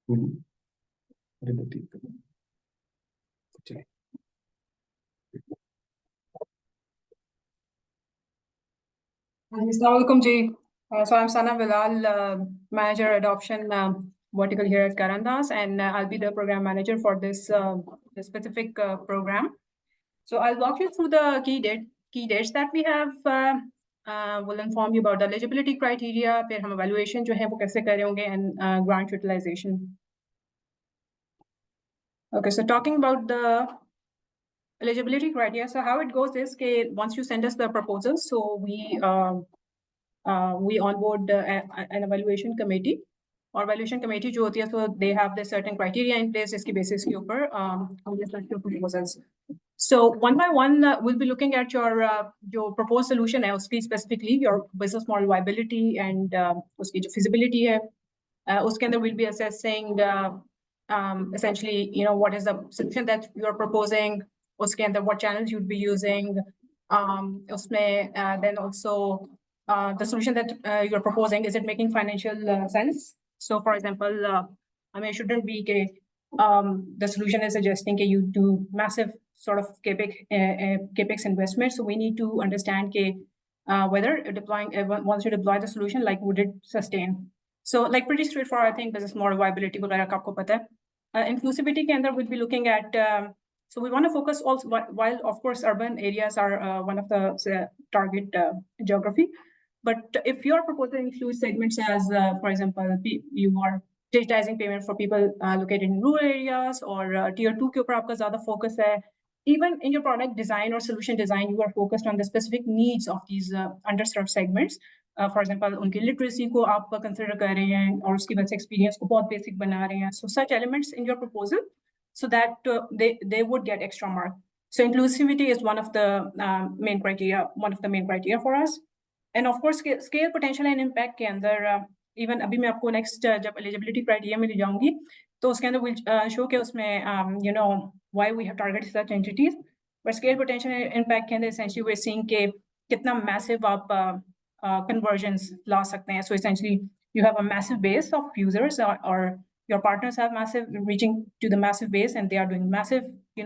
Assalamualaikum ji. So I'm Sana Bilal, Manager Adoption Vertical here at Karandas, and I'll be the program manager for this specific program. So I'll walk you through the key dates that we have. Will inform you about the eligibility criteria, फिर हम evaluation जो है वो कैसे करेंगे, and grant utilization. Okay, so talking about the eligibility criteria, so how it goes is that once you send us the proposal, so we onboard an evaluation committee. Or evaluation committee जो होती है, so they have the certain criteria in place जिसकी basis के ऊपर हम ये search proposals. So one by one, we'll be looking at your proposed solution है उसकी specifically your business model viability and उसकी जो feasibility है. उसके अंदर we'll be assessing essentially, what is the solution that you are proposing. उसके अंदर what channels you'd be using. उसमें then also the solution that you're proposing, is it making financial sense? So for example, it shouldn't be the solution is suggesting that you do massive sort of capex investment. So we need to understand whether deploying once you deploy the solution, like would it sustain? So like pretty straightforward, I think business model viability वगैरह का आपको पता है. Inclusivity के अंदर we'll be looking at. So we want to focus also, while of course urban areas are one of the target geography. But if your proposal includes segments as, for example, you are digitizing payment for people located in rural areas, or tier 2 के ऊपर आपका ज़्यादा focus है. Even in your product design or solution design, you are focused on the specific needs of these underserved segments. For example, उनकी literacy को आप consider कर रहे हैं और उसकी वजह से experience को बहुत basic बना रहे हैं. So such elements in your proposal, so that they would get extra mark. So inclusivity is one of the main criteria for us. And of course, scale potential and impact के अंदर even अभी मैं आपको next जब eligibility criteria में ले जाऊंगी, तो उसके अंदर will show के उसमें why we have targeted such entities. But scale potential and impact के अंदर essentially we're seeing कि कितना massive आप conversions ला सकते हैं. So essentially you have a massive base of users, or your partners have reaching to the massive base, and they are doing massive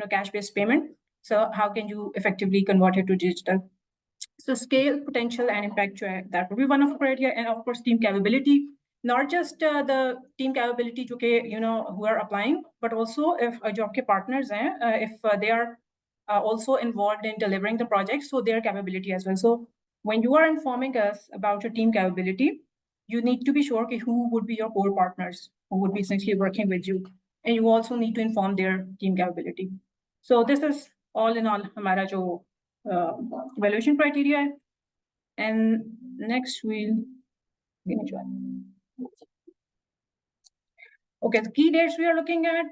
cash-based payment. So how can you effectively convert it to digital? So scale, potential, and impact, that would be one of the criteria. And of course, team capability, not just the team capability who are applying, but also if job ke partners if they are also involved in delivering the project, so their capability as well. So when you are informing us about your team capability, you need to be sure who would be your core partners, who would be essentially working with you. And you also need to inform their team capability. So this is all in all हमारा जो evaluation criteria. And next we'll okay, the key dates we are looking at.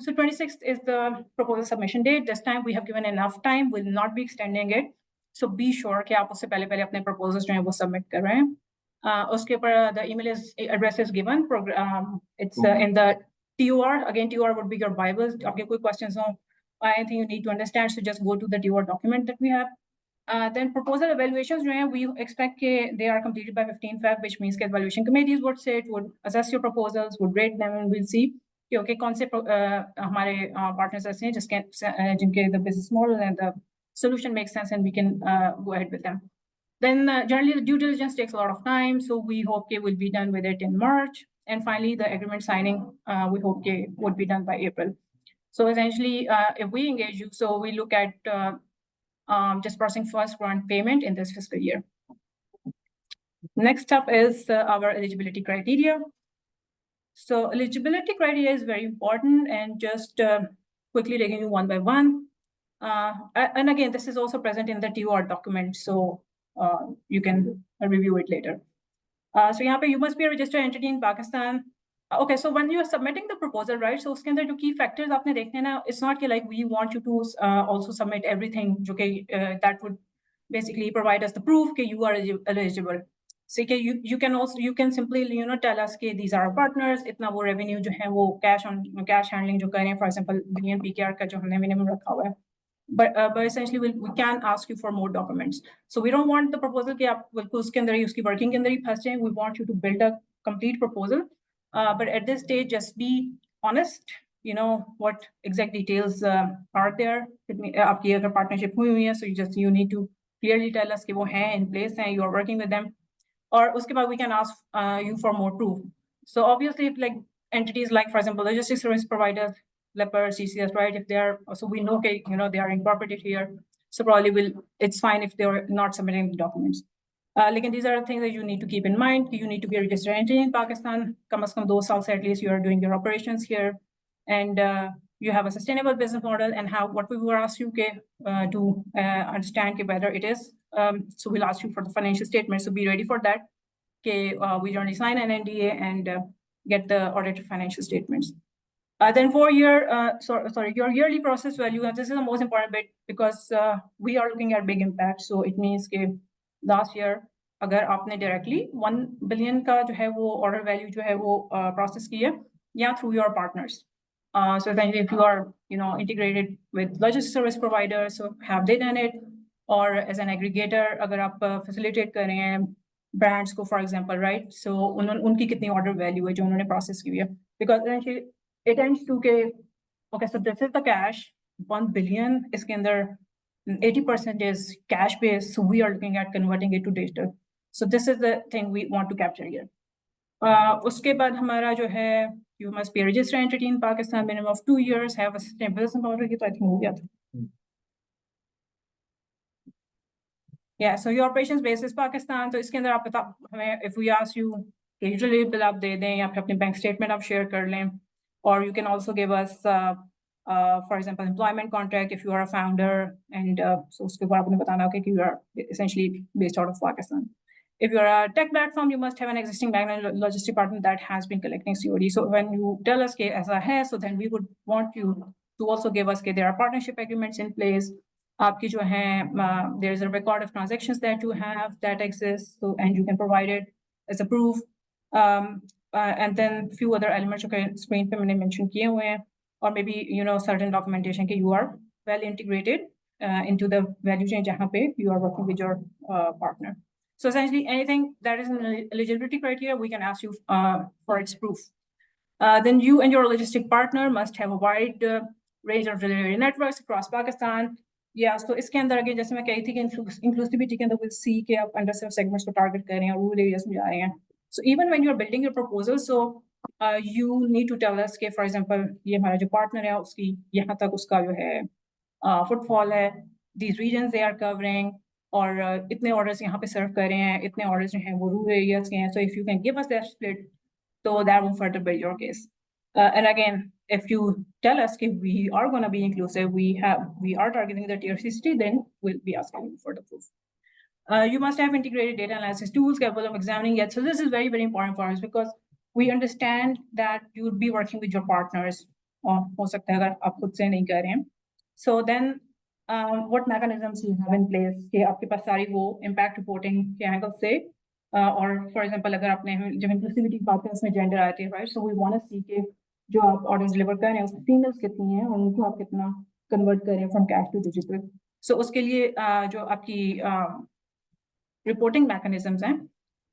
So 26th is the proposal submission date. This time we have given enough time. We'll not be extending it. So be sure कि आप उससे पहले अपने proposals जो हैं वो submit कर रहे हैं. उसके ऊपर the email address is given. It's in the TOR. Again, TOR would be your Bible. आपके कोई questions हो, anything you need to understand, so just go to the TOR document that we have. Then proposal evaluations, we expect they are completed by 15 Feb, which means that evaluation committees would sit, would assess your proposals, would rate them, and we'll see okay, कौन से हमारे partners ऐसे हैं जिनके the business model and the solution makes sense, and we can go ahead with them. Then generally the due diligence takes a lot of time, so we hope we'll be done with it in March. And finally, the agreement signing, we hope would be done by April. So essentially, if we engage you, so we look at disbursing first grant payment in this fiscal year. Next up is our eligibility criteria. So eligibility criteria is very important, and just quickly taking you one by one. And again, this is also present in the TOR document, so you can review it later. So यहाँ पे you must be a registered entity in Pakistan. Okay, so when you are submitting the proposal, right? So उसके अंदर जो key factors आपने देखने ना, it's not like we want you to also submit everything जो कि that would basically provide us the proof that you are eligible. So you can simply tell us that these are our partners, इतना वो revenue जो है वो cash handling जो करें, for example BNPKR का जो हमने minimum रखा हुआ है. But essentially we can ask you for more documents. So we don't want the proposal कि आप उसके अंदर ही उसकी working के अंदर ही फंस जाएं. We want you to build a complete proposal but at this stage, just be honest. What exact details are there. आपकी अगर partnership हुई है, so you need to clearly tell us कि वो हैं in place हैं, you are working with them. Or उसके बाद we can ask you for more proof. So obviously, if like entities like, for example, logistics service providers, Leper, CCS, right? If they are, so we know, okay, they are incorporated here. So probably it's fine if they are not submitting the documents. Like, these are things that you need to keep in mind. You need to be a registered entity in Pakistan. Kam as kam 2 saal se at least you are doing your operations here, and you have a sustainable business model. And what we will ask you to understand whether it is. So we'll ask you for the financial statement. So be ready for that. We generally sign an NDA and get the audited financial statements. Then for your yearly process value, and this is the most important bit because we are looking at big impact. So it means that last year, अगर आपने directly 1 billion का जो है वो order value जो है वो process की है, या through your partners. So then if you are integrated with logistics service providers, so have they done it? Or as an aggregator, अगर आप facilitate कर रहे हैं brands को, for example, right? So उनकी कितनी order value है जो उन्होंने process की है? Because it tends to okay, so this is the cash, 1 billion is under 80% is cash based. So we are looking at converting it to digital. So this is the thing we want to capture here. उसके बाद हमारा जो है, you must be a registered entity in Pakistan, minimum of 2 years, have a sustainable business model. ये तो I think हो गया था. Yeah, so your operations base is Pakistan. So इसके अंदर आप बता हमें, if we ask you usually bill आप दे दें या फिर अपने bank statement आप share कर लें, or you can also give us for example employment contract if you are a founder, and so उसके बाद आपने बताना कि you are essentially based out of Pakistan. If you're a tech platform, you must have an existing bank and logistic partner that has been collecting COD. So when you tell us ऐसा है, so then we would want you to also give us there are partnership agreements in place. आपकी जो है, there is a record of transactions that you have that exists, so and you can provide it as a proof. And then few other elements जो screen पे मैंने mention किए हुए हैं, or maybe certain documentation कि you are well integrated into the value chain जहाँ पे you are working with your partner. So essentially anything that is an eligibility criteria, we can ask you for its proof. Then you and your logistic partner must have a wide range of delivery networks across Pakistan. Yeah, so इसके अंदर अगर जैसे मैं कही थी कि inclusivity के अंदर we'll see कि आप underserved segments को target कर रहे हैं, rural areas में जा रहे हैं. So even when you're building your proposal, so you need to tell us कि for example ये हमारा जो partner है उसकी यहाँ तक उसका जो है footfall है, these regions they are covering, और इतने orders यहाँ पे serve कर रहे हैं, इतने orders जो हैं वो rural areas के हैं. So if you can give us that split, so that will further build your case. And again, if you tell us if we are going to be inclusive, we are targeting the tier 60, then we'll be asking you for the proof. You must have integrated data analysis tools capable of examining it. So this is very, very important for us because we understand that you would be working with your partners. हो सकता है अगर आप खुद से नहीं कर रहे हैं. So then what mechanisms you have in place कि आपके पास सारी वो impact reporting के angle से और for example अगर आपने जब inclusivity की बात है उसमें gender आती है, right? So we want to see कि जो आप orders deliver कर रहे हैं उसमें females कितनी हैं और उनको आप कितना convert कर रहे हैं from cash to digital. So उसके लिए जो आपकी reporting mechanisms हैं,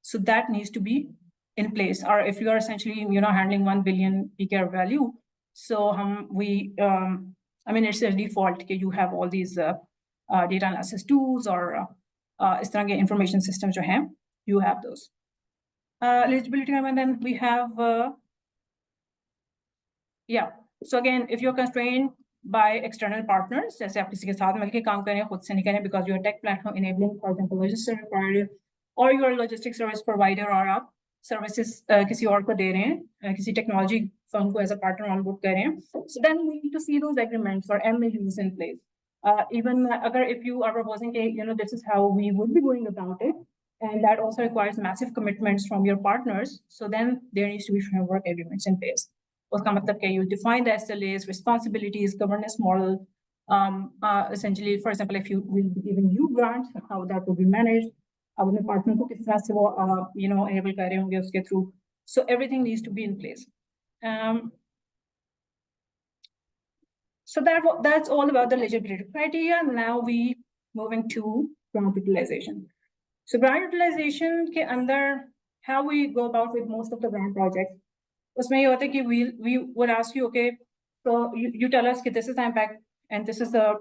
so that needs to be in place. Or if you are essentially handling 1 billion PKR value, so I mean it's a default that you have all these data analysis tools or इस तरह के information systems जो हैं, you have those. Eligibility, and then we have yeah. So again, if you're constrained by external partners, जैसे आप किसी के साथ मिलके काम करें, खुद से नहीं करें, because you're a tech platform enabling, for example, logistics provider, or you're a logistics service provider, और आप services किसी और को दे रहे हैं, किसी technology firm को as a partner onboard कर रहे हैं, so then we need to see those agreements or MOUs in place. Even अगर if you are proposing this is how we would be going about it, and that also requires massive commitments from your partners, so then there needs to be framework agreements in place. उसका मतलब क्या, you define the SLAs, responsibilities, governance model. Essentially, for example, if you will be giving you grants, how that will be managed. अब अपने partner को किस तरह से वो enable कर रहे होंगे उसके through. So everything needs to be in place. So that's all about the eligibility criteria. Now we moving to grant utilization. So grant utilization के अंदर how we go about with most of the grant projects. उसमें ये होता है कि we would ask you, okay, so you tell us that this is the impact and this is the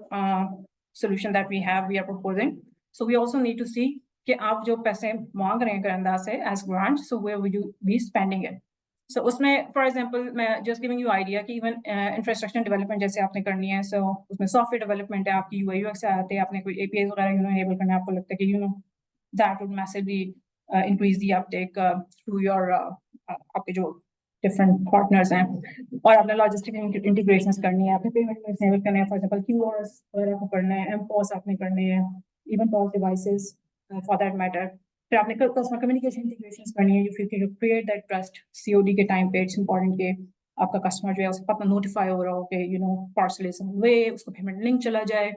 solution that we are proposing. So we also need to see कि आप जो पैसे मांग रहे हैं करंदा से as grant, so where would you be spending it? So उसमें for example मैं just giving you idea कि even infrastructure development जैसे आपने करनी है, so उसमें software development है, आपकी UI UX आते हैं, आपने कोई APIs वगैरह enable करना है, आपको लगता है कि that would massively increase the uptake through your आपके जो different partners हैं, और आपने logistic integrations करनी है, आपने payment में enable करने हैं, for example QRs वगैरह को करना है, MPOS आपने करने हैं, even POS devices for that matter. फिर आपने customer communication integrations करनी है, you feel you create that trust COD के time पे it's important कि आपका customer जो है उसको पता notify हो रहा हो कि parcel is on the way, उसको payment link चला जाए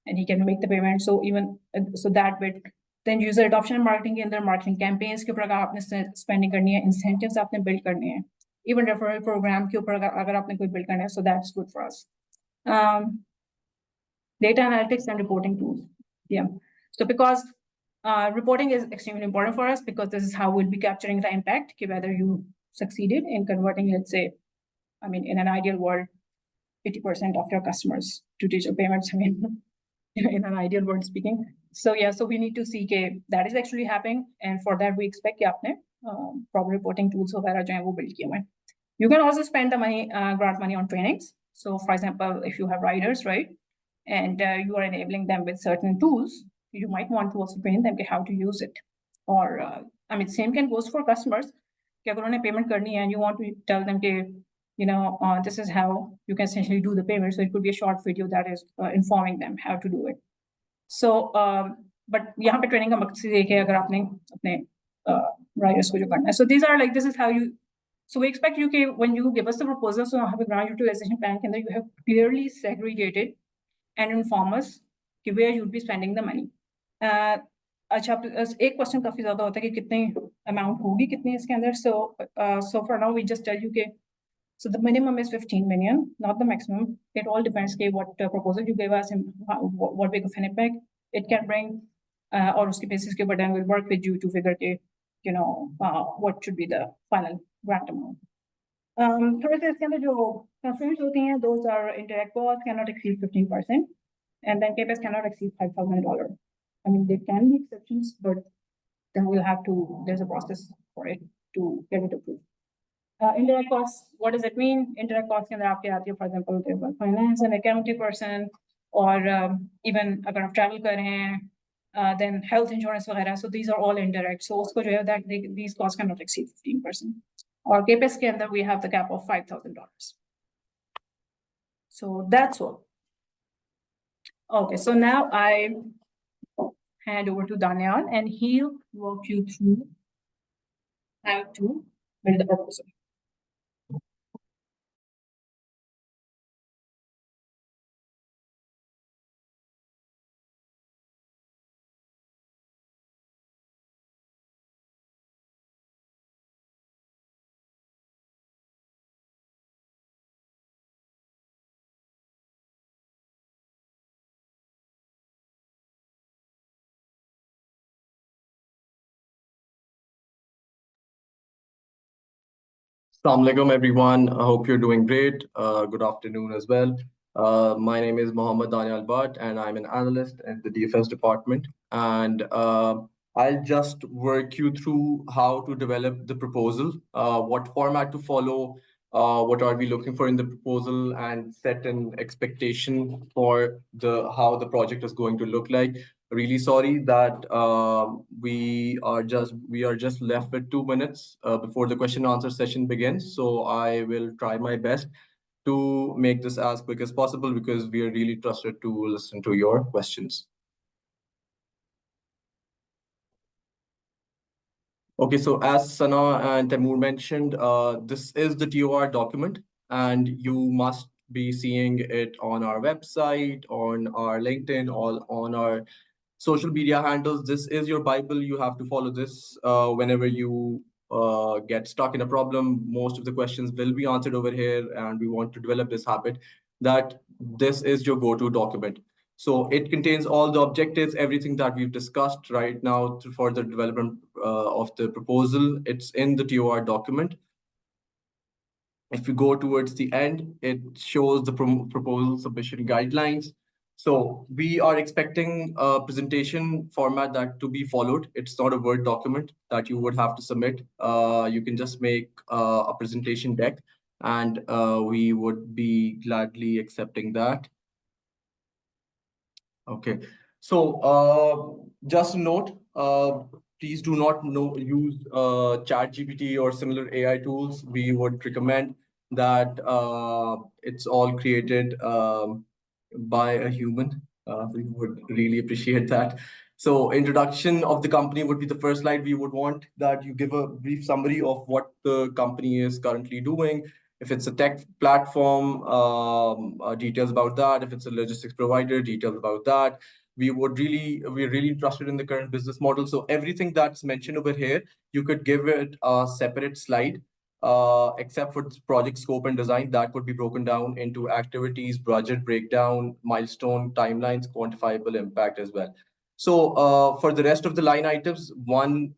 and he can make the payment. So even so that bit, then user adoption and marketing के अंदर marketing campaigns के ऊपर अगर आपने spending करनी है, incentives आपने build करने हैं, even referral program के ऊपर अगर आपने कोई build करना है, so that's good for us. Data analytics and reporting tools. Yeah. So because reporting is extremely important for us because this is how we'll be capturing the impact, whether you succeeded in converting, let's say, I mean, in an ideal world, 80% of your customers to digital payments. I mean, in an ideal world speaking. So yeah, so we need to see that is actually happening, and for that we expect कि आपने proper reporting tools वगैरह जो हैं वो build किए हुए हैं. You can also spend the money, grant money on trainings. So for example, if you have riders, right, and you are enabling them with certain tools, you might want to also train them how to use it. Or I mean, same can goes for customers. कि अगर उन्हें payment करनी है and you want to tell them this is how you can essentially do the payment. So it could be a short video that is informing them how to do it. So but यहाँ पे training का मकसद ये है अगर आपने अपने riders को जो करना है. So these are like, this is how you. So we expect you when you give us the proposal, so have a grant utilization plan के अंदर you have clearly segregated and inform us where you'll be spending the money. अच्छा, एक question काफी ज्यादा होता है कि कितने अमाउंट होगी कितनी इसके अंदर. So for now we just tell you so the minimum is 15 million, not the maximum. It all depends on what proposal you gave us and what big of an impact it can bring, और उसके basis के ऊपर then we'll work with you to figure what should be the final grant amount. थोड़े से इसके अंदर जो constraints होती हैं, those are indirect costs cannot exceed 15%, and then CapEx cannot exceed $5,000. I mean, there can be exceptions, but then we'll have to. There's a process for it to get it approved. Indirect costs, what does it mean? Indirect costs के अंदर आपके आती है, for example, finance and accounting person, और even अगर आप travel कर रहे हैं, then health insurance वगैरह. So these are all indirect. So उसको जो है that these costs cannot exceed 15%. और CapEx के अंदर we have the cap of $5,000. So that's all. Okay, so now I hand over to Daniel and he'll walk you through how to build the proposal. Assalamu alaikum, everyone. I hope you're doing great. Good afternoon as well. My name is Mohammed Daniel Bhatt, and I'm an analyst at the DFS department. And I'll just work you through how to develop the proposal, what format to follow, what are we looking for in the proposal, and set an expectation for how the project is going to look like. Really sorry that we are just left with 2 minutes before the question and answer session begins. So I will try my best to make this as quick as possible because we are really trusted to listen to your questions. Okay, so as Sana and Temur mentioned, this is the TOR document, and you must be seeing it on our website, on our LinkedIn, or on our social media handles. This is your Bible. You have to follow this whenever you get stuck in a problem. Most of the questions will be answered over here, and we want to develop this habit that this is your go-to document. So it contains all the objectives, everything that we've discussed right now for the development of the proposal. It's in the TOR document. If you go towards the end, it shows the proposal submission guidelines. So we are expecting a presentation format that to be followed. It's not a Word document that you would have to submit. You can just make a presentation deck, and we would be gladly accepting that. Okay. So just a note, please do not use ChatGPT or similar AI tools. We would recommend that it's all created by a human. We would really appreciate that. So introduction of the company would be the first slide. We would want that you give a brief summary of what the company is currently doing. If it's a tech platform, details about that. If it's a logistics provider, details about that. We're really interested in the current business model. So everything that's mentioned over here, you could give it a separate slide, except for project scope and design, that could be broken down into activities, budget breakdown, milestone, timelines, quantifiable impact as well. So for the rest of the line items, one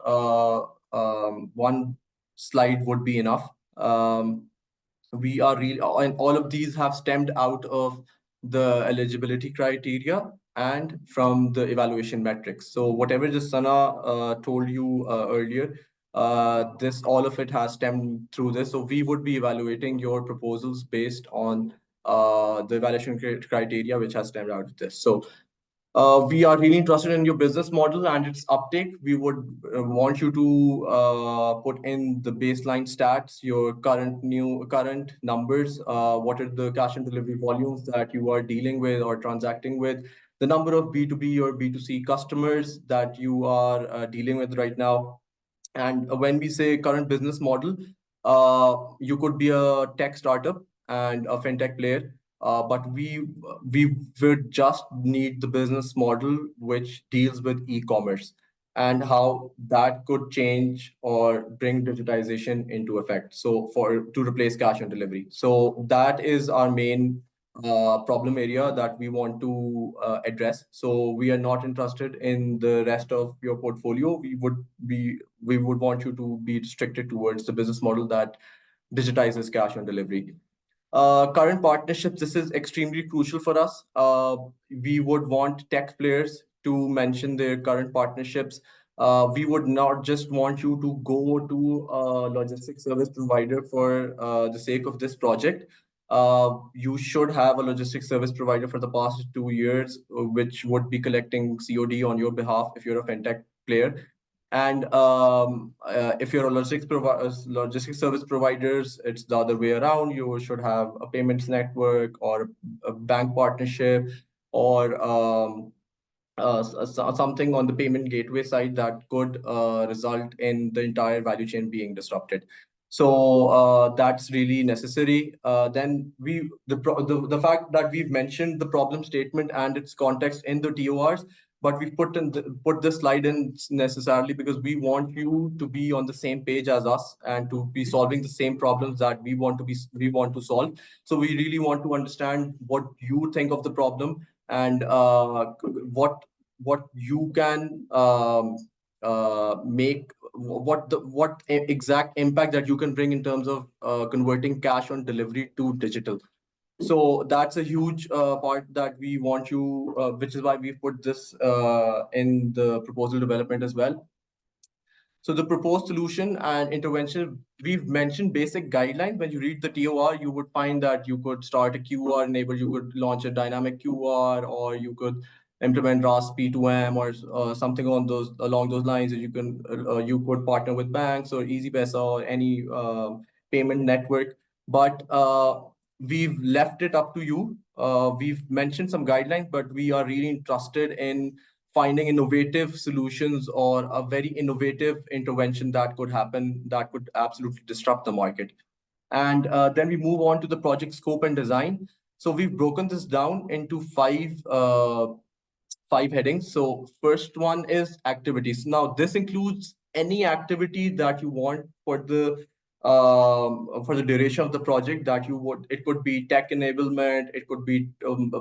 slide would be enough. We are really, and all of these have stemmed out of the eligibility criteria and from the evaluation metrics. So whatever just Sana told you earlier, this all of it has stemmed through this. So we would be evaluating your proposals based on the evaluation criteria which has stemmed out of this. So we are really interested in your business model and its uptake. We would want you to put in the baseline stats, your current numbers, what are the cash and delivery volumes that you are dealing with or transacting with, the number of B2B or B2C customers that you are dealing with right now. And when we say current business model, you could be a tech startup and a fintech player, but we would just need the business model which deals with e-commerce and how that could change or bring digitization into effect. So to replace cash on delivery. So that is our main problem area that we want to address. So we are not interested in the rest of your portfolio. We would want you to be restricted towards the business model that digitizes cash on delivery. Current partnerships, this is extremely crucial for us. We would want tech players to mention their current partnerships. We would not just want you to go to a logistics service provider for the sake of this project. You should have a logistics service provider for the past 2 years, which would be collecting COD on your behalf if you're a fintech player. And if you're a logistics service providers, it's the other way around. You should have a payments network or a bank partnership or something on the payment gateway side that could result in the entire value chain being disrupted. So that's really necessary. Then the fact that we've mentioned the problem statement and its context in the TORs, but we've put this slide in necessarily because we want you to be on the same page as us and to be solving the same problems that we want to solve. So we really want to understand what you think of the problem and what you can make, what exact impact that you can bring in terms of converting cash on delivery to digital. So that's a huge part that we want you, which is why we put this in the proposal development as well. So the proposed solution and intervention, we've mentioned basic guidelines. When you read the TOR, you would find that you could start a QR enable, you could launch a dynamic QR, or you could implement RAS P2M or something along those lines. You could partner with banks or EasyPesa or any payment network. But we've left it up to you. We've mentioned some guidelines, but we are really interested in finding innovative solutions or a very innovative intervention that could happen that could absolutely disrupt the market. And then we move on to the project scope and design. So we've broken this down into five headings. So first one is activities. Now this includes any activity that you want for the duration of the project that you would. It could be tech enablement, it could be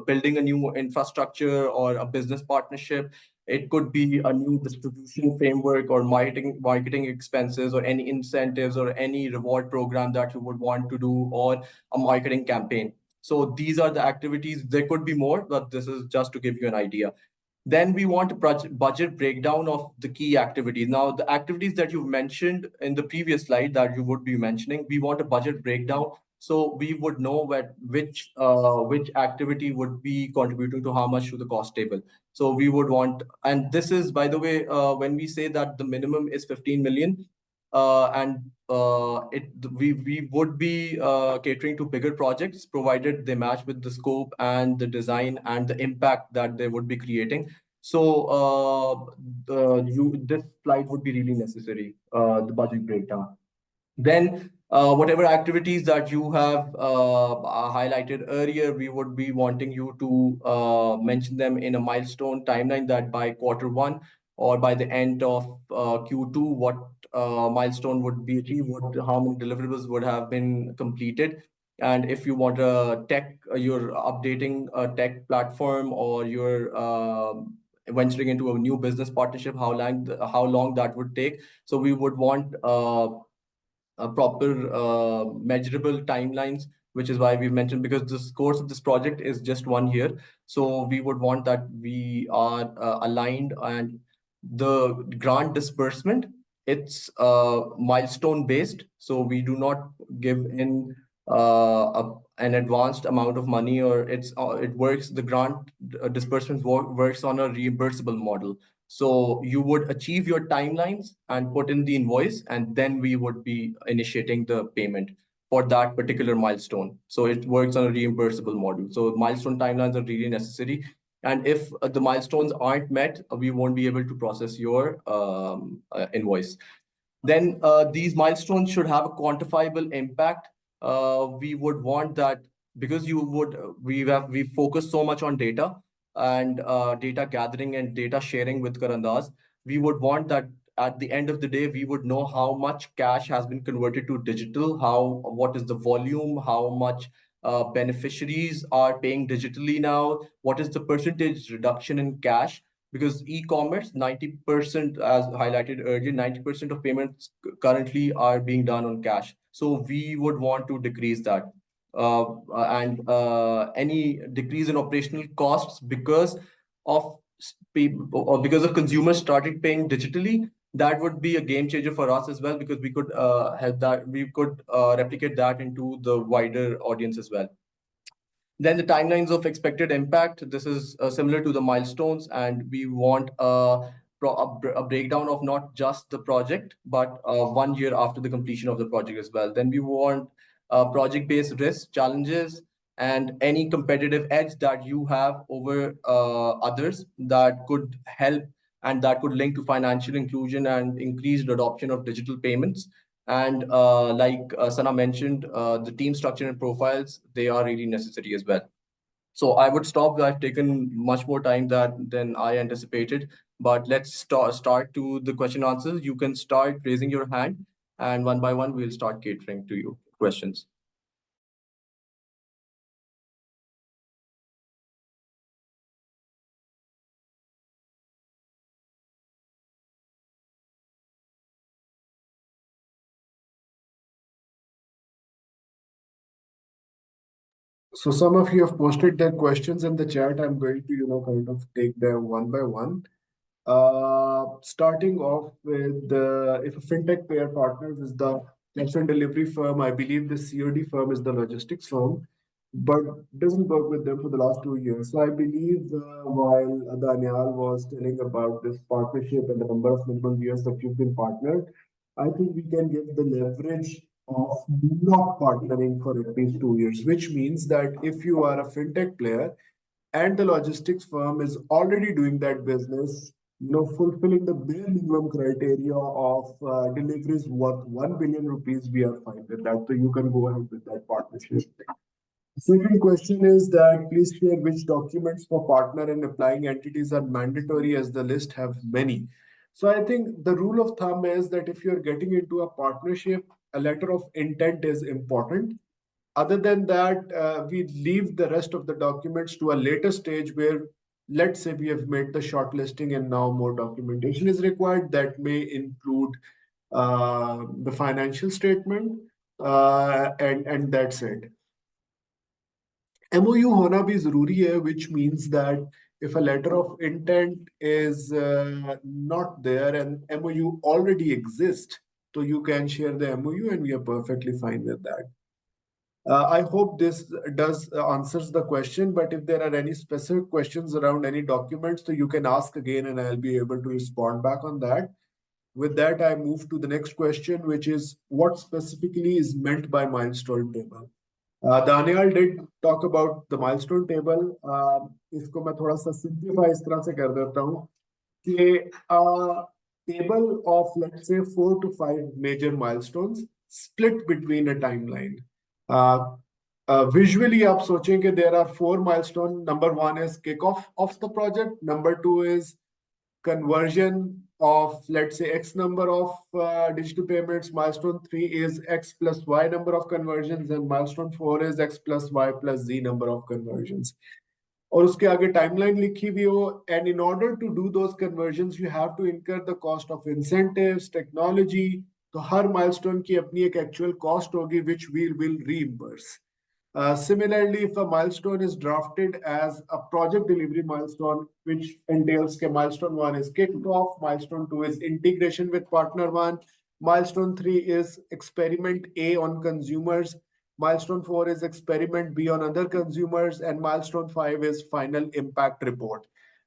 building a new infrastructure or a business partnership, It could be a new distribution framework or marketing expenses or any incentives or any reward program that you would want to do or a marketing campaign. So these are the activities. There could be more, but this is just to give you an idea. Then we want a budget breakdown of the key activities. Now, the activities that you've mentioned in the previous slide that you would be mentioning, we want a budget breakdown so we would know which activity would be contributing to how much to the cost table. So we would want, and this is, by the way, when we say that the minimum is 15 million, and we would be catering to bigger projects provided they match with the scope and the design and the impact that they would be creating. So this slide would be really necessary, the budget breakdown. Then whatever activities that you have highlighted earlier, we would be wanting you to mention them in a milestone timeline that by quarter 1 or by the end of Q2, what milestone would be achieved, how many deliverables would have been completed. And if you want a you're updating a tech platform or you're venturing into a new business partnership, how long that would take. So we would want proper measurable timelines, which is why we've mentioned, because the course of this project is just 1 year. So we would want that we are aligned, and the grant disbursement, it's milestone based. So we do not give in an advanced amount of money, or it works, the grant disbursement works on a reimbursable model. So you would achieve your timelines and put in the invoice, and then we would be initiating the payment for that particular milestone. So it works on a reimbursable model. So milestone timelines are really necessary. And if the milestones aren't met, we won't be able to process your invoice. Then these milestones should have a quantifiable impact. We would want that, because we focus so much on data and data gathering and data sharing with Karandaz. We would want that at the end of the day, we would know how much cash has been converted to digital, what is the volume, how much beneficiaries are paying digitally now, what is the percentage reduction in cash. Because e-commerce, 90%, as highlighted earlier, 90% of payments currently are being done on cash. So we would want to decrease that. And any decrease in operational costs because of or because of consumers started paying digitally, that would be a game changer for us as well, because we could replicate that into the wider audience as well. Then the timelines of expected impact. This is similar to the milestones, and we want a breakdown of not just the project, but 1 year after the completion of the project as well. Then we want project-based risks, challenges, and any competitive edge that you have over others that could help and that could link to financial inclusion and increased adoption of digital payments. And like Sana mentioned, the team structure and profiles, they are really necessary as well. So I would stop. I've taken much more time than I anticipated, but let's start to the question answers. You can start raising your hand, and one by one, we'll start catering to you questions. So some of you have posted their questions in the chat. I'm going to, kind of take them one by one. Starting off with if a fintech payer partners is the cash and delivery firm, I believe the COD firm is the logistics firm, but doesn't work with them for the last 2 years. So I believe while Daniel was telling about this partnership and the number of minimum years that you've been partnered, I think we can give the leverage of not partnering for at least 2 years, which means that if you are a fintech player and the logistics firm is already doing that business, fulfilling the bare minimum criteria of deliveries worth 1 billion rupees, we are fine with that. So you can go ahead with that partnership. Second question is that please share which documents for partner and applying entities are mandatory, as the list have many. So I think the rule of thumb is that if you're getting into a partnership, a letter of intent is important. Other than that, we leave the rest of the documents to a later stage where let's say we have made the shortlisting and now more documentation is required. That may include the financial statement, and that's it. MOU होना भी जरूरी है, which means that if a letter of intent is not there and MOU already exists, so you can share the MOU and we are perfectly fine with that. I hope this does answers the question, but if there are any specific questions around any documents, so you can ask again and I'll be able to respond back on that. With that, I move to the next question, which is what specifically is meant by milestone table? Daniel did talk about the milestone table. इसको मैं थोड़ा सा simplify इस तरह से कर देता हूँ कि table of, let's say, 4 to 5 major milestones split between a timeline. Visually, आप सोचें कि there are 4 milestones. Number 1 is kickoff of the project. Number 2 is conversion of, let's say, X number of digital payments. Milestone 3 is X plus Y number of conversions, and milestone 4 is X plus Y plus Z number of conversions. और उसके आगे timeline लिखी हुई हो, and in order to do those conversions, you have to incur the cost of incentives, technology. तो हर milestone की अपनी एक actual cost होगी, which we will reimburse. Similarly, if a milestone is drafted as a project delivery milestone, which entails that milestone 1 is kickoff, milestone 2 is integration with partner 1, milestone 3 is experiment A on consumers, milestone 4 is experiment B on other consumers, and milestone 5 is final impact report.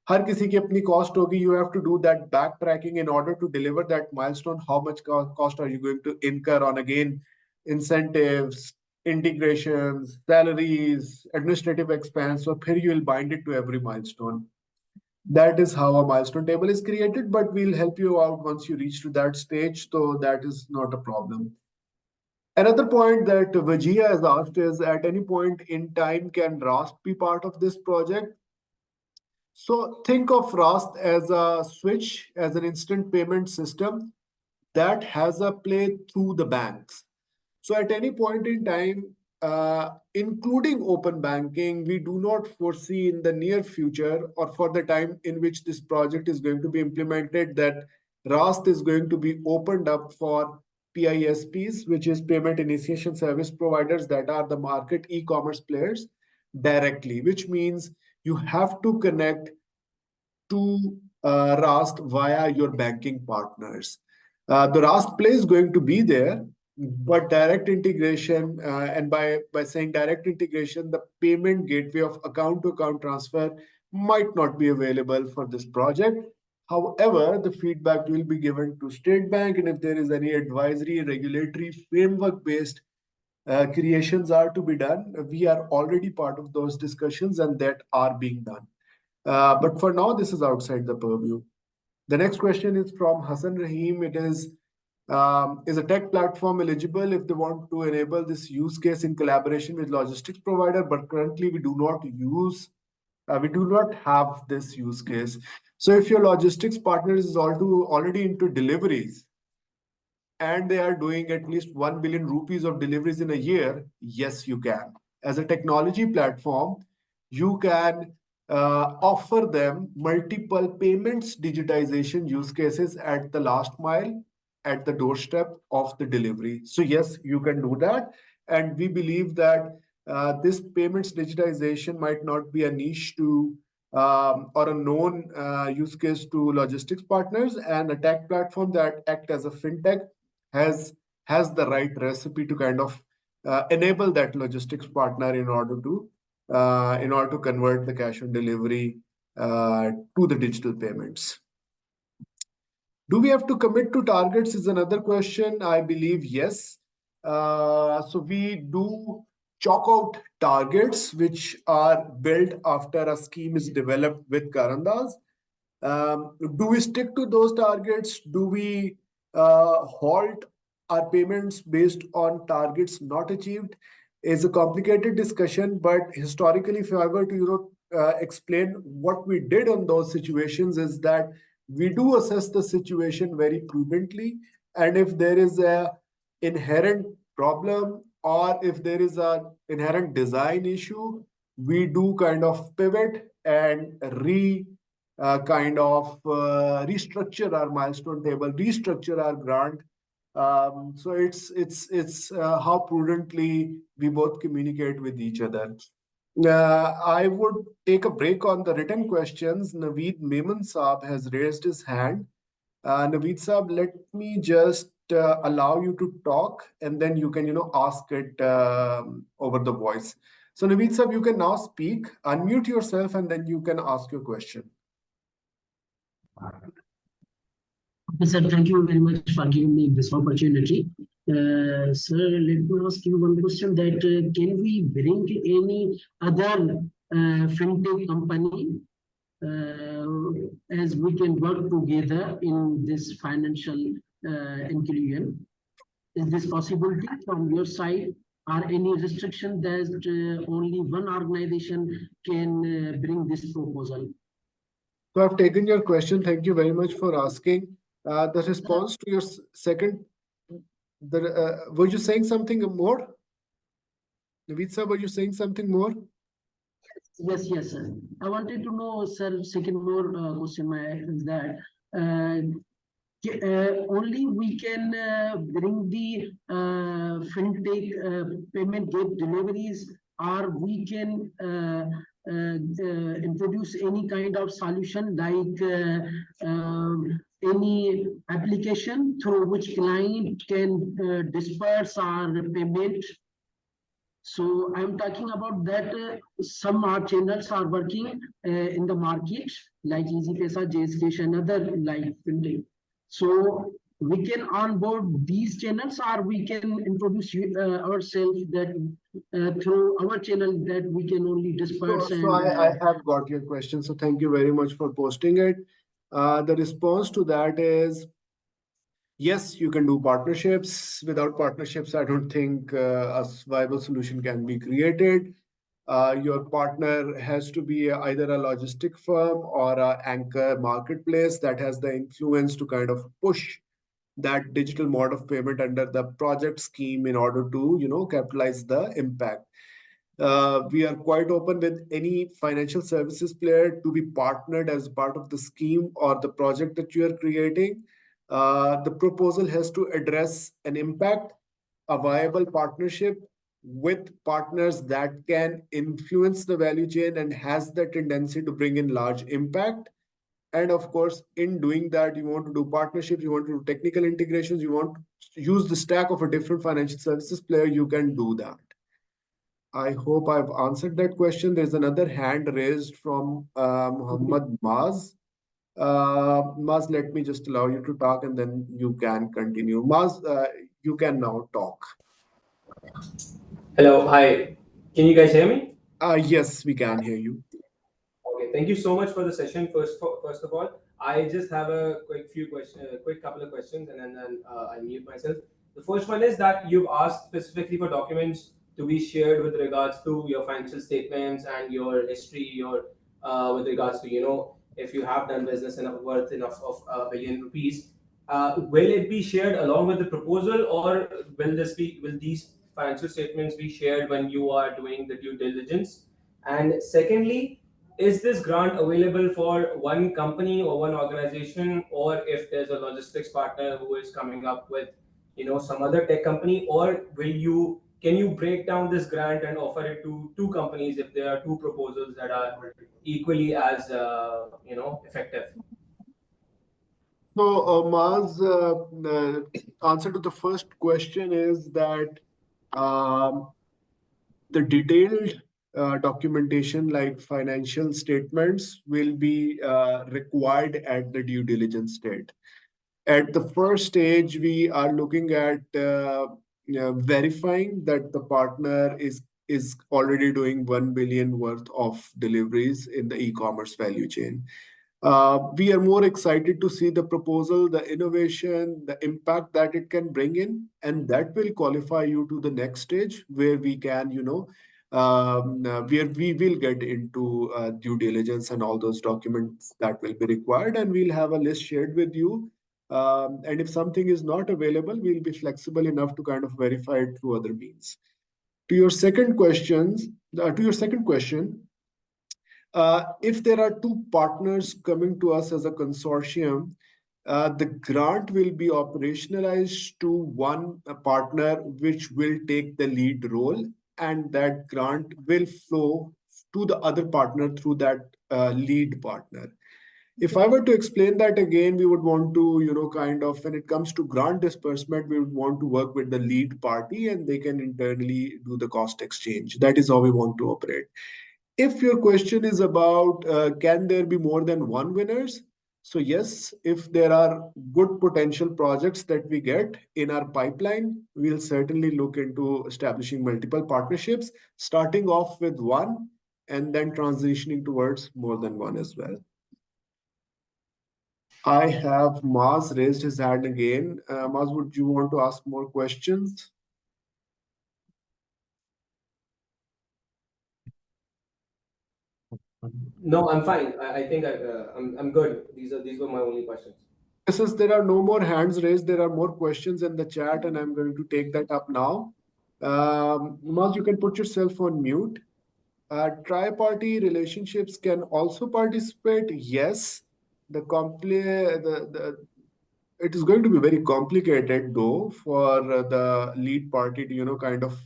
हर किसी की अपनी cost होगी. You have to do that backtracking in order to deliver that milestone. How much cost are you going to incur on, again, incentives, integrations, salaries, administrative expense, so here you will bind it to every milestone. That is how a milestone table is created, but we'll help you out once you reach to that stage, so that is not a problem. Another point that Vijaya has asked is, at any point in time, can RAST be part of this project? So think of RAST as a switch, as an instant payment system that has a play through the banks. So at any point in time, including open banking, we do not foresee in the near future or for the time in which this project is going to be implemented that RAST is going to be opened up for PISPs, which is payment initiation service providers, that are the market e-commerce players directly, which means you have to connect to RAST via your banking partners. The RAST play is going to be there, but direct integration, and by saying direct integration, the payment gateway of account to account transfer might not be available for this project. However, the feedback will be given to State Bank, and if there is any advisory, regulatory framework-based creations are to be done, we are already part of those discussions and that are being done. But for now, this is outside the purview. The next question is from Hassan Rahim. It is a tech platform eligible if they want to enable this use case in collaboration with logistics provider, but currently we do not have this use case. So if your logistics partner is already into deliveries and they are doing at least 1 billion rupees of deliveries in a year, yes, you can. As a technology platform, you can offer them multiple payments digitization use cases at the last mile, at the doorstep of the delivery. So yes, you can do that. And we believe that this payments digitization might not be a niche to or a known use case to logistics partners, and a tech platform that act as a fintech has the right recipe to kind of enable that logistics partner in order to convert the cash on delivery to the digital payments. Do we have to commit to targets is another question. I believe yes. So we do chalk out targets which are built after a scheme is developed with Karandas. Do we stick to those targets? Do we halt our payments based on targets not achieved? Is a complicated discussion, but historically, if I were to explain what we did on those situations, is that we do assess the situation very prudently, and if there is a inherent problem or if there is an inherent design issue, we do kind of pivot and restructure our milestone table, restructure our grant. So it's how prudently we both communicate with each other. I would take a break on the written questions. Naveed Memon Saab has raised his hand. Naveed Saab, let me just allow you to talk, and then you can, ask it over the voice. So Naveed Saab, you can now speak, unmute yourself, and then you can ask your question. Okay, sir, thank you very much for giving me this opportunity. Sir, let me ask you one question that can we bring any other fintech company as we can work together in this financial inclusion? Is this possibility from your side? Are any restriction that only one organization can bring this proposal? So I've taken your question. Thank you very much for asking. The response to your second, were you saying something more? Naveed sir, were you saying something more? Yes, sir. I wanted to know, sir, second more question is that only we can bring the fintech payment gate deliveries, or we can introduce any kind of solution like any application through which client can disperse our payment. So I'm talking about that some our channels are working in the market like EasyPesa, JScash, and other like fintech. So we can onboard these channels, or we can introduce ourselves that through our channel that we can only disperse. So I have got your question. So thank you very much for posting it. The response to that is yes, you can do partnerships. Without partnerships, I don't think a viable solution can be created. Your partner has to be either a logistic firm or an anchor marketplace that has the influence to kind of push that digital mode of payment under the project scheme in order to, capitalize the impact. We are quite open with any financial services player to be partnered as part of the scheme or the project that you are creating. The proposal has to address an impact, a viable partnership with partners that can influence the value chain and has the tendency to bring in large impact. And of course, in doing that, you want to do partnerships, you want to do technical integrations, you want to use the stack of a different financial services player, you can do that. I hope I've answered that question. There's another hand raised from Muhammad Maz. Maz, let me just allow you to talk and then you can continue. Maz, you can now talk. Hello, hi. Can you guys hear me? Yes, we can hear you. Okay, thank you so much for the session. First of all, I just have a quick couple of questions, and then I mute myself. The first one is that you've asked specifically for documents to be shared with regards to your financial statements and your history, with regards to if you have done business worth enough of $1 billion rupees. Will it be shared along with the proposal, or will these financial statements be shared when you are doing the due diligence? And secondly, is this grant available for one company or one organization, or if there's a logistics partner who is coming up with some other tech company, or can you break down this grant and offer it to two companies if there are two proposals that are equally as effective? So, Maz, the answer to the first question is that the detailed documentation like financial statements will be required at the due diligence stage. At the first stage, we are looking at verifying that the partner is already doing 1 billion worth of deliveries in the e-commerce value chain. We are more excited to see the proposal, the innovation, the impact that it can bring in, and that will qualify you to the next stage where we can, where we will get into due diligence and all those documents that will be required, and we'll have a list shared with you. And if something is not available, we'll be flexible enough to kind of verify it through other means. To your second question, To your second question, if there are two partners coming to us as a consortium, the grant will be operationalized to one partner, which will take the lead role, and that grant will flow to the other partner through that lead partner. If I were to explain that again, we would want to, kind of, when it comes to grant disbursement, we would want to work with the lead party and they can internally do the cost exchange. That is how we want to operate. If your question is about can there be more than one winners? So yes, if there are good potential projects that we get in our pipeline, we'll certainly look into establishing multiple partnerships, starting off with one and then transitioning towards more than one as well. I have Maz raised his hand again. Maz, would you want to ask more questions? No, I'm fine. I think I'm good. These were my only questions. Since there are no more hands raised, there are more questions in the chat, and I'm going to take that up now. Maz, you can put yourself on mute. Tri-party relationships can also participate. Yes, it is going to be very complicated though for the lead party to kind of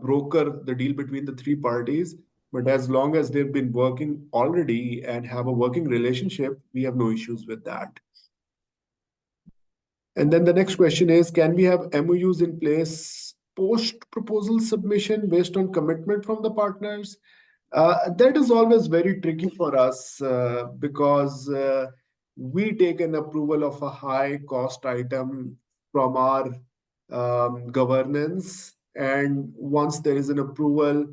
broker the deal between the three parties. But as long as they've been working already and have a working relationship, we have no issues with that. And then the next question is, can we have MOUs in place post-proposal submission based on commitment from the partners? That is always very tricky for us because we take an approval of a high cost item from our governance. And once there is an approval,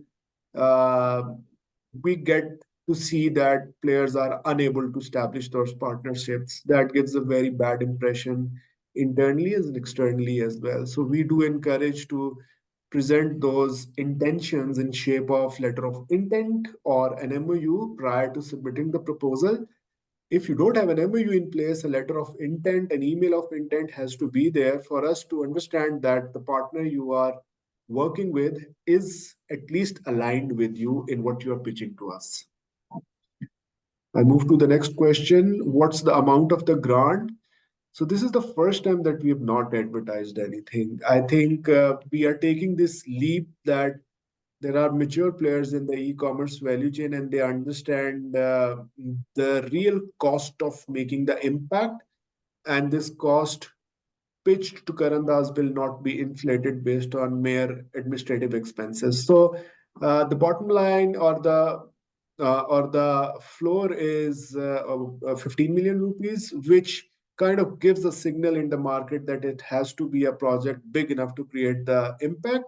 we get to see that players are unable to establish those partnerships. That gives a very bad impression internally and externally as well. So we do encourage to present those intentions in shape of letter of intent or an MOU prior to submitting the proposal. If you don't have an MOU in place, a letter of intent, an email of intent has to be there for us to understand that the partner you are working with is at least aligned with you in what you are pitching to us. I move to the next question. What's the amount of the grant? So this is the first time that we have not advertised anything. I think we are taking this leap that there are mature players in the e-commerce value chain and they understand the real cost of making the impact, and this cost pitched to Karandas will not be inflated based on mere administrative expenses. So the bottom line or the floor is 15 million rupees, which kind of gives a signal in the market that it has to be a project big enough to create the impact.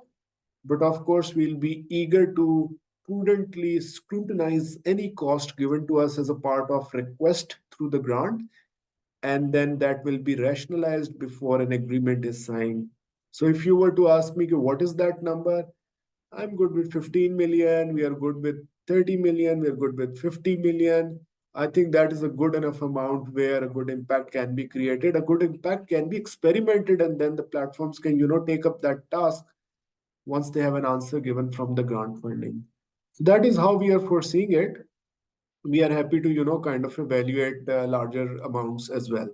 But of course, we'll be eager to prudently scrutinize any cost given to us as a part of request through the grant, and then that will be rationalized before an agreement is signed. So if you were to ask me, what is that number? I'm good with 15 million. We are good with 30 million. We're good with 50 million. I think that is a good enough amount where a good impact can be created. A good impact can be experimented, and then the platforms can, take up that task once they have an answer given from the grant funding. So that is how we are foreseeing it. We are happy to, kind of evaluate larger amounts as well.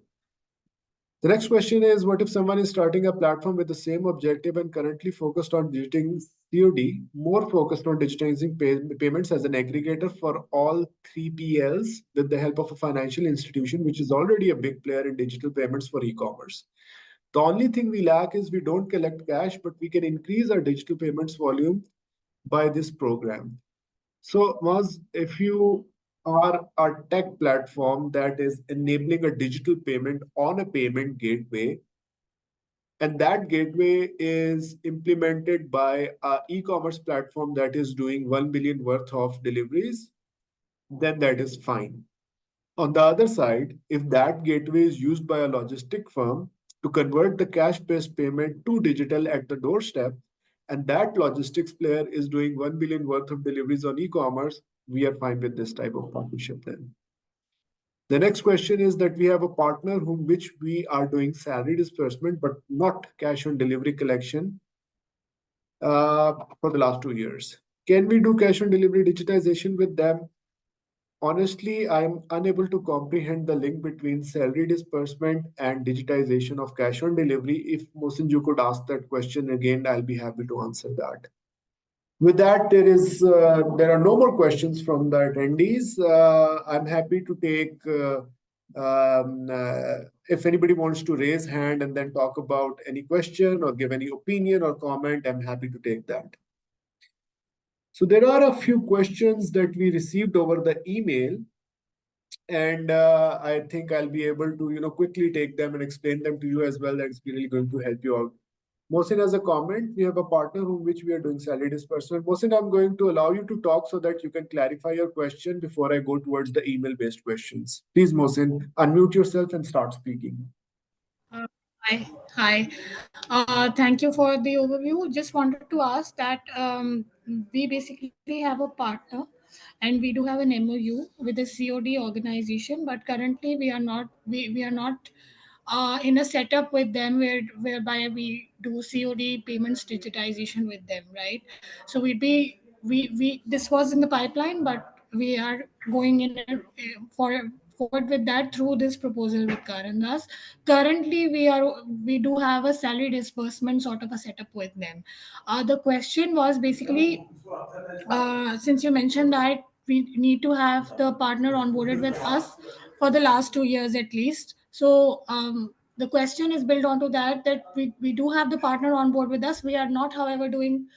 The next question is, what if someone is starting a platform with the same objective and currently focused on digitizing COD, more focused on digitizing payments as an aggregator for all 3PLs with the help of a financial institution, which is already a big player in digital payments for e-commerce? The only thing we lack is we don't collect cash, but we can increase our digital payments volume by this program. So, Maz, if you are a tech platform that is enabling a digital payment on a payment gateway, and that gateway is implemented by an e-commerce platform that is doing 1 billion worth of deliveries, then that is fine. On the other side, if that gateway is used by a logistic firm to convert the cash-based payment to digital at the doorstep, and that logistics player is doing 1 billion worth of deliveries on e-commerce, we are fine with this type of partnership then. The next question is that we have a partner which we are doing salary disbursement, but not cash on delivery collection for the last 2 years. Can we do cash on delivery digitization with them? Honestly, I'm unable to comprehend the link between salary disbursement and digitization of cash on delivery. If Mohsin, you could ask that question again, I'll be happy to answer that. With that, there are no more questions from the attendees. I'm happy to take if anybody wants to raise hand and then talk about any question or give any opinion or comment, I'm happy to take that. So there are a few questions that we received over the email, and I think I'll be able to quickly take them and explain them to you as well. That's really going to help you out. Mohsin has a comment. We have a partner whom which we are doing salary disbursement. Mohsin, I'm going to allow you to talk so that you can clarify your question before I go towards the email-based questions. Please, Mohsin, unmute yourself and start speaking. Hi. Thank you for the overview. Just wanted to ask that we basically have a partner and we do have an MOU with the COD organization, but currently we are not in a setup with them whereby we do COD payments digitization with them, right? So we this was in the pipeline, but we are going in forward with that through this proposal with Karandas. Currently, we do have a salary disbursement sort of a setup with them. The question was basically, since you mentioned that we need to have the partner onboarded with us for the last 2 years at least. So the question is built onto that we do have the partner on board with us. We are not, however, doing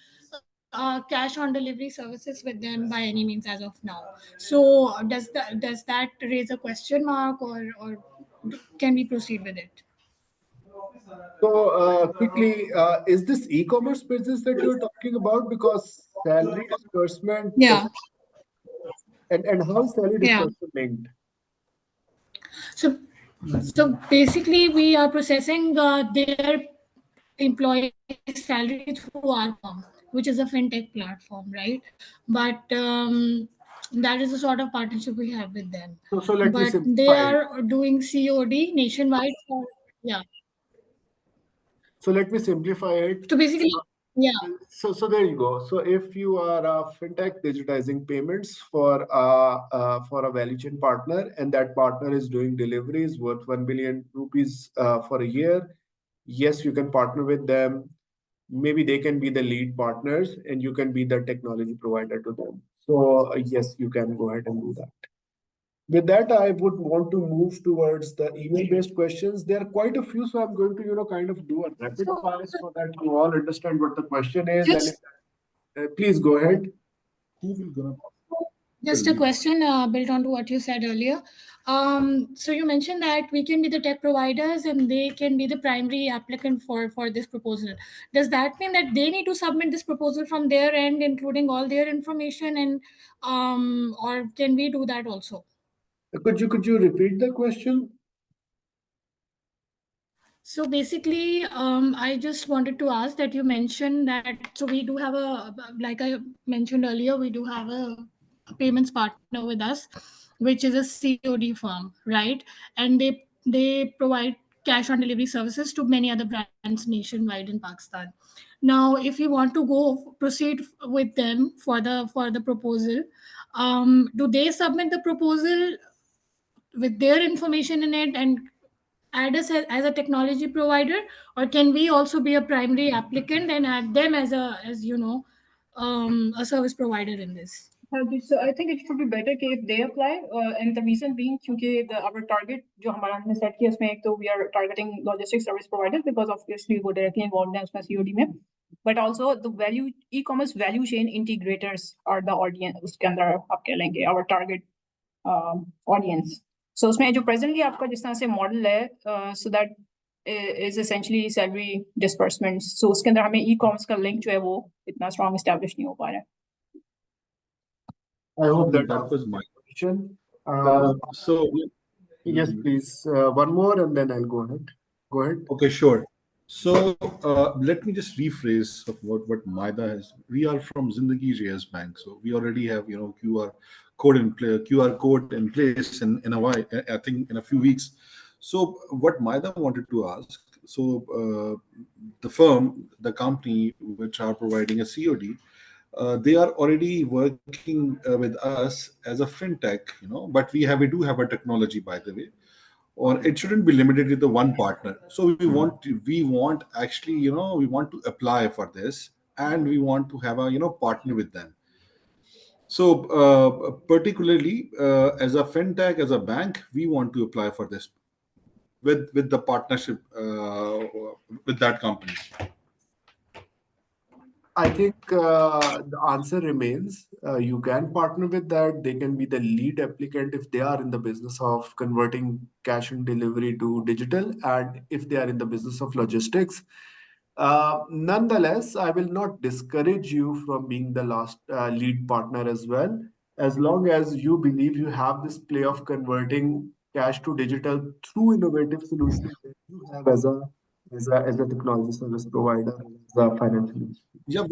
cash on delivery services with them by any means as of now. So does that raise a question mark, or can we proceed with it? So quickly, is this e-commerce business that you're talking about? Because salary disbursement, Yeah. and how is salary Yeah. disbursement linked? So basically, we are processing their employee salary through our firm, which is a fintech platform, right? But that is the sort of partnership we have with them. So let me But they simplify it. are doing COD nationwide. Yeah. So let me simplify it. So basically, yeah. So there you go. So if you are a fintech digitizing payments for a value chain partner, and that partner is doing deliveries worth 1 billion rupees for a year, yes, you can partner with them. Maybe they can be the lead partners, and you can be the technology provider to them. So yes, you can go ahead and do that. With that, I would want to move towards the email-based questions. There are quite a few, so I'm going to kind of do a rapid fire so that you all understand what the question is. And please go ahead. Just a question built onto what you said earlier. So you mentioned that we can be the tech providers and they can be the primary applicant for this proposal. Does that mean that they need to submit this proposal from their end, including all their information, and or can we do that also? Could you repeat the question? So basically, I just wanted to ask that you mentioned that, so we do have like I mentioned earlier, we do have a payments partner with us, which is a COD firm, right? And they provide cash on delivery services to many other brands nationwide in Pakistan. Now, if you want to proceed with them for the proposal, do they submit the proposal with their information in it and add us as a technology provider, or can we also be a primary applicant and add them as a service provider in this? So I think it should be better if they apply, and the reason being क्योंकि our target जो हमारा हमने set किया उसमें एक तो we are targeting logistics service providers because obviously वो directly involved हैं उसमें COD में, but also the e-commerce value chain integrators are the audience उसके अंदर आप कह लेंगे our target audience. So उसमें जो presently आपका जिस तरह से model है, so that is essentially salary disbursements. So उसके अंदर हमें e-commerce का link जो है वो इतना strong establish नहीं हो पा रहा है. I hope that was my question. So Yes, please. One more, and then I'll go ahead. Go ahead. okay, sure. So let me just rephrase of what Maida has. We are from Zindagi JS Bank, so we already have QR code in place in a while. I think in a few weeks. So what Maida wanted to ask. So the company which are providing a COD, they are already working with us as a fintech, but we do have a technology, by the way, or it shouldn't be limited to the one partner. So we want actually, we want to apply for this, and we want to have a, partner with them. So particularly as a fintech, as a bank, we want to apply for this with the partnership with that company. I think the answer remains you can partner with that. They can be the lead applicant if they are in the business of converting cash and delivery to digital, and if they are in the business of logistics. Nonetheless, I will not discourage you from being the last lead partner as well, as long as you believe you have this play of converting cash to digital through innovative solutions that you have as a technology service provider, as a financial institution. Yeah,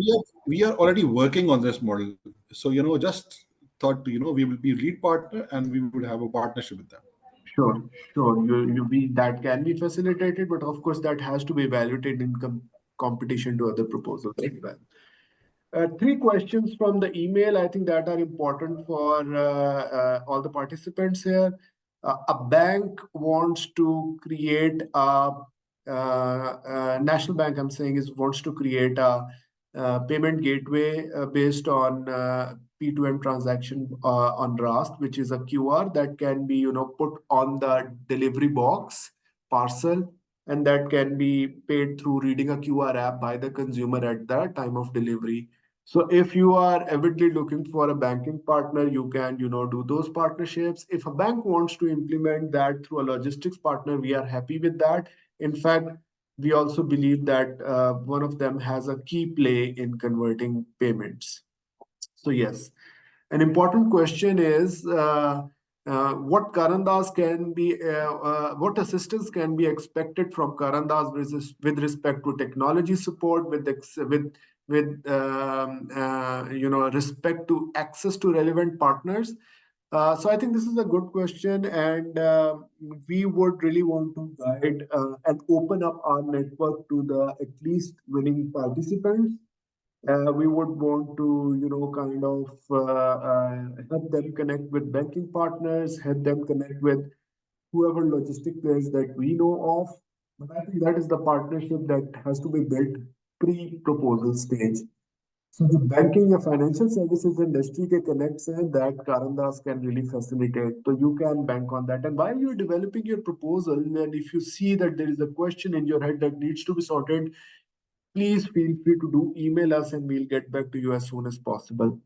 we are already working on this model. So just thought, we will be lead partner and we would have a partnership with them. Sure, sure. That can be facilitated, but of course that has to be evaluated in competition to other proposals as well. Three questions from the email, I think, that are important for all the participants here. A bank wants to create national bank, I'm saying, wants to create a payment gateway based on P2M transaction on Rust, which is a QR that can be, put on the delivery box parcel, and that can be paid through reading a QR app by the consumer at the time of delivery. So if you are avidly looking for a banking partner, you can, do those partnerships. If a bank wants to implement that through a logistics partner, we are happy with that. In fact, we also believe that one of them has a key play in converting payments. So yes, an important question is what what assistance can be expected from Karandas with respect to technology support, with respect to access to relevant partners. So I think this is a good question, and we would really want to guide and open up our network to the at least winning participants. We would want to, help them connect with banking partners, help them connect with whoever logistic players that we know of. But I think that is the partnership that has to be built pre-proposal stage. So the banking and financial services industry के connects हैं that Karandas can really facilitate. So you can bank on that. And while you're developing your proposal, and if you see that there is a question in your head that needs to be sorted, please feel free to email us and we'll get back to you as soon as possible.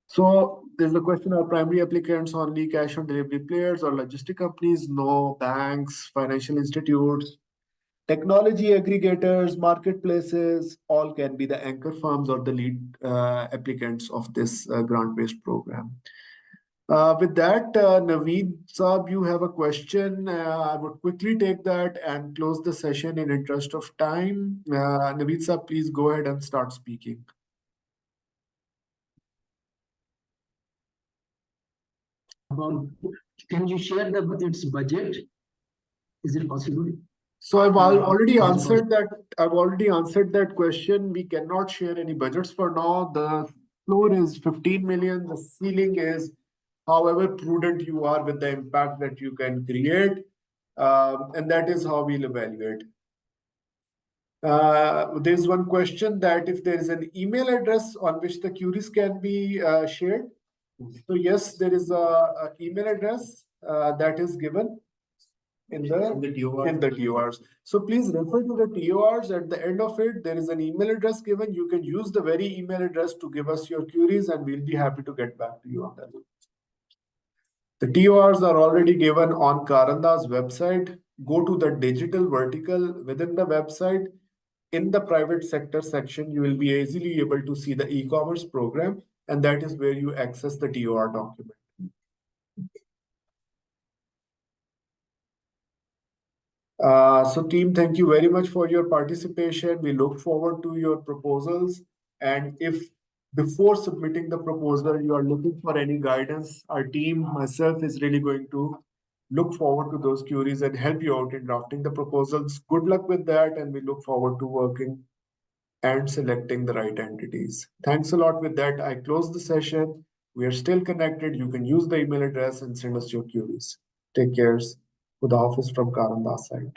So there's the question, are primary applicants only cash on delivery players or logistic companies? No, banks, financial institutes, technology aggregators, marketplaces, all can be the anchor firms or the lead applicants of this grant-based program. With that, Naveed Saab, you have a question. I would quickly take that and close the session in interest of time. Naveed Saab, please go ahead and start speaking. Can you share its budget? Is it possible? So I've already answered that. I've already answered that question. We cannot share any budgets for now. The floor is 15 million. The ceiling is however prudent you are with the impact that you can create. And that is how we'll evaluate. There's one question that if there is an email address on which the queries can be shared. So yes, there is a email address that is given in the TORs. So please refer to the TORs. At the end of it, there is an email address given. You can use the very email address to give us your queries, and we'll be happy to get back to you on that. The TORs are already given on Karanda's website. Go to the digital vertical within the website. In the private sector section, you will be easily able to see the e-commerce program, and that is where you access the TOR document. So team, thank you very much for your participation. We look forward to your proposals. And if before submitting the proposal, you are looking for any guidance, our team, myself, is really going to look forward to those queries and help you out in drafting the proposals. Good luck with that, and we look forward to working and selecting the right entities. Thanks a lot. With that, I close the session. We are still connected. You can use the email address and send us your queries. Take care. With the office from Karandas side.